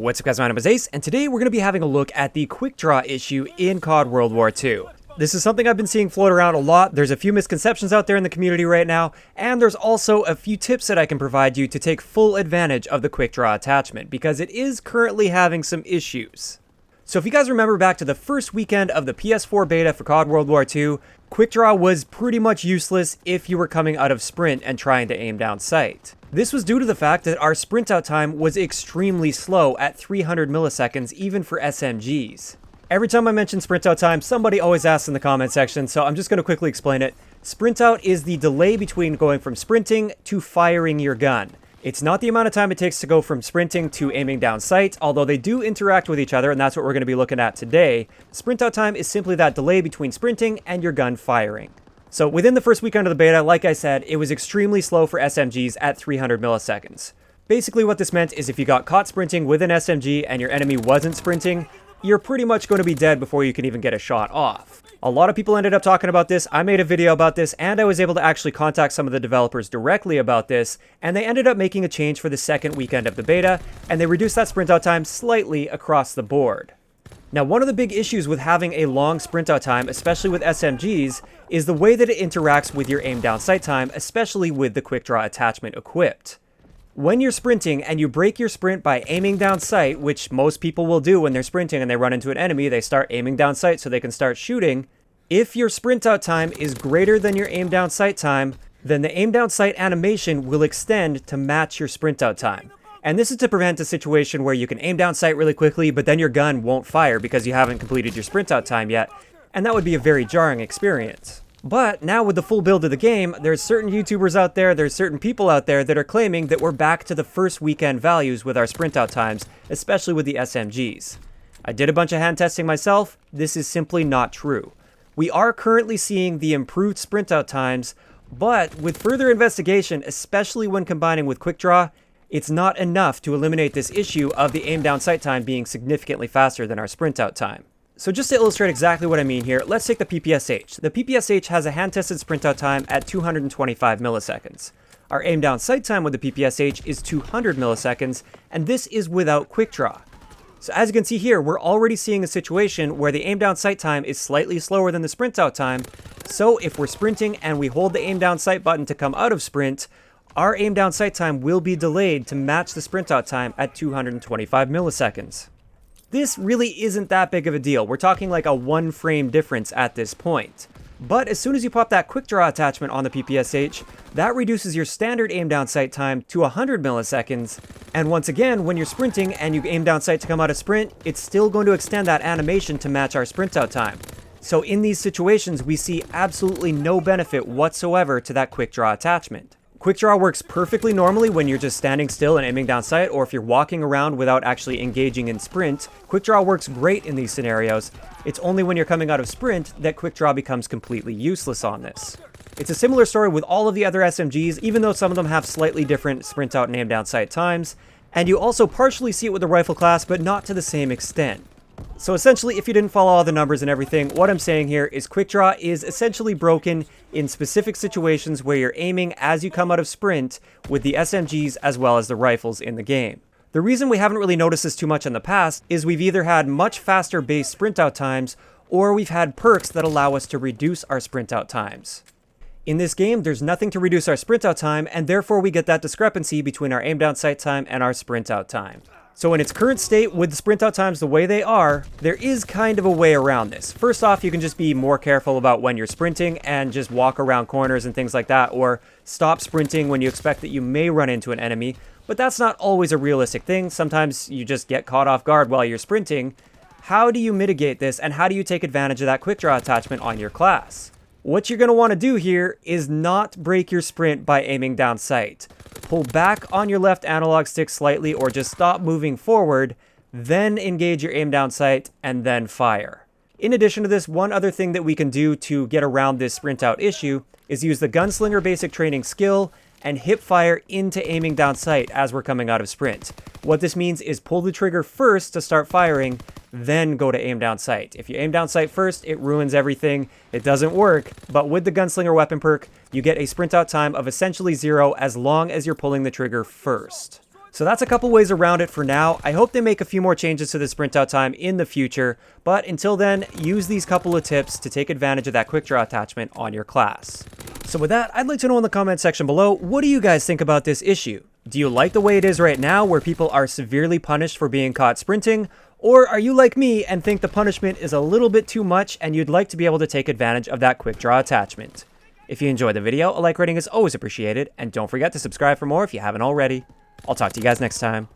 What's up guys, my name is Ace, and today we're going to be having a look at the Quickdraw issue in CoD World War II. This is something I've been seeing float around a lot. There's a few misconceptions out there in the community right now, and there's also a few tips that I can provide you to take full advantage of the Quickdraw attachment, because it is currently having some issues. So if you guys remember back to the first weekend of the PS4 beta for CoD World War II, Quickdraw was pretty much useless if you were coming out of sprint and trying to aim down sight. This was due to the fact that our sprint out time was extremely slow at 300 milliseconds even for SMGs. Every time I mention sprint out time, somebody always asks in the comment section, so I'm just going to quickly explain it. Sprint out is the delay between going from sprinting to firing your gun. It's not the amount of time it takes to go from sprinting to aiming down sight, although they do interact with each other, and that's what we're going to be looking at today. Sprint out time is simply that delay between sprinting and your gun firing. So within the first weekend of the beta, like I said, it was extremely slow for SMGs at 300 milliseconds. Basically what this meant is if you got caught sprinting with an SMG and your enemy wasn't sprinting, you're pretty much going to be dead before you can even get a shot off. A lot of people ended up talking about this. I made a video about this, and I was able to actually contact some of the developers directly about this, and they ended up making a change for the second weekend of the beta, and they reduced that sprint out time slightly across the board. Now, one of the big issues with having a long sprint out time, especially with SMGs, is the way that it interacts with your aim down sight time, especially with the Quickdraw attachment equipped. When you're sprinting and you break your sprint by aiming down sight, which most people will do when they're sprinting and they run into an enemy, they start aiming down sight so they can start shooting. If your sprint out time is greater than your aim down sight time, then the aim down sight animation will extend to match your sprint out time. And this is to prevent a situation where you can aim down sight really quickly, but then your gun won't fire because you haven't completed your sprint out time yet, and that would be a very jarring experience. But now with the full build of the game, there's certain YouTubers out there, there's certain people out there that are claiming that we're back to the first weekend values with our sprint out times, especially with the SMGs. I did a bunch of hand testing myself. This is simply not true. We are currently seeing the improved sprint out times, but with further investigation, especially when combining with Quickdraw, it's not enough to eliminate this issue of the aim down sight time being significantly faster than our sprint out time. So just to illustrate exactly what I mean here, let's take the PPSH. The PPSH has a hand-tested sprint out time at 225 milliseconds. Our aim down sight time with the PPSH is 200 milliseconds, and this is without Quickdraw. So as you can see here, we're already seeing a situation where the aim down sight time is slightly slower than the sprint out time. So if we're sprinting and we hold the aim down sight button to come out of sprint, our aim down sight time will be delayed to match the sprint out time at 225 milliseconds. This really isn't that big of a deal. We're talking like a 1 frame difference at this point. But as soon as you pop that Quickdraw attachment on the PPSH, that reduces your standard aim down sight time to 100 milliseconds. And once again, when you're sprinting and you aim down sight to come out of sprint, it's still going to extend that animation to match our sprint out time. So in these situations, we see absolutely no benefit whatsoever to that Quickdraw attachment. Quickdraw works perfectly normally when you're just standing still and aiming down sight, or if you're walking around without actually engaging in sprint. Quickdraw works great in these scenarios. It's only when you're coming out of sprint that Quickdraw becomes completely useless on this. It's a similar story with all of the other SMGs, even though some of them have slightly different sprint out and aim down sight times. And you also partially see it with the rifle class, but not to the same extent. So essentially, if you didn't follow all the numbers and everything, what I'm saying here is Quickdraw is essentially broken in specific situations where you're aiming as you come out of sprint with the SMGs as well as the rifles in the game. The reason we haven't really noticed this too much in the past is we've either had much faster base sprint out times, or we've had perks that allow us to reduce our sprint out times. In this game, there's nothing to reduce our sprint out time, and therefore we get that discrepancy between our aim down sight time and our sprint out time. So in its current state, with the sprint out times the way they are, there is kind of a way around this. First off, you can just be more careful about when you're sprinting and just walk around corners and things like that, or stop sprinting when you expect that you may run into an enemy. But that's not always a realistic thing. Sometimes you just get caught off guard while you're sprinting. How do you mitigate this, and how do you take advantage of that Quickdraw attachment on your class? What you're going to want to do here is not break your sprint by aiming down sight. Pull back on your left analog stick slightly, or just stop moving forward, then engage your aim down sight, and then fire. In addition to this, one other thing that we can do to get around this sprint out issue is use the Gunslinger basic training skill and hip fire into aiming down sight as we're coming out of sprint. What this means is pull the trigger first to start firing, then go to aim down sight. If you aim down sight first, it ruins everything. It doesn't work, but with the Gunslinger weapon perk, you get a sprint out time of essentially 0 as long as you're pulling the trigger first. So that's a couple ways around it for now. I hope they make a few more changes to the sprint out time in the future, but until then, use these couple of tips to take advantage of that quick draw attachment on your class. So with that, I'd like to know in the comment section below, what do you guys think about this issue? Do you like the way it is right now where people are severely punished for being caught sprinting? Or are you like me and think the punishment is a little bit too much and you'd like to be able to take advantage of that quick draw attachment? If you enjoyed the video, a like rating is always appreciated, and don't forget to subscribe for more if you haven't already. I'll talk to you guys next time.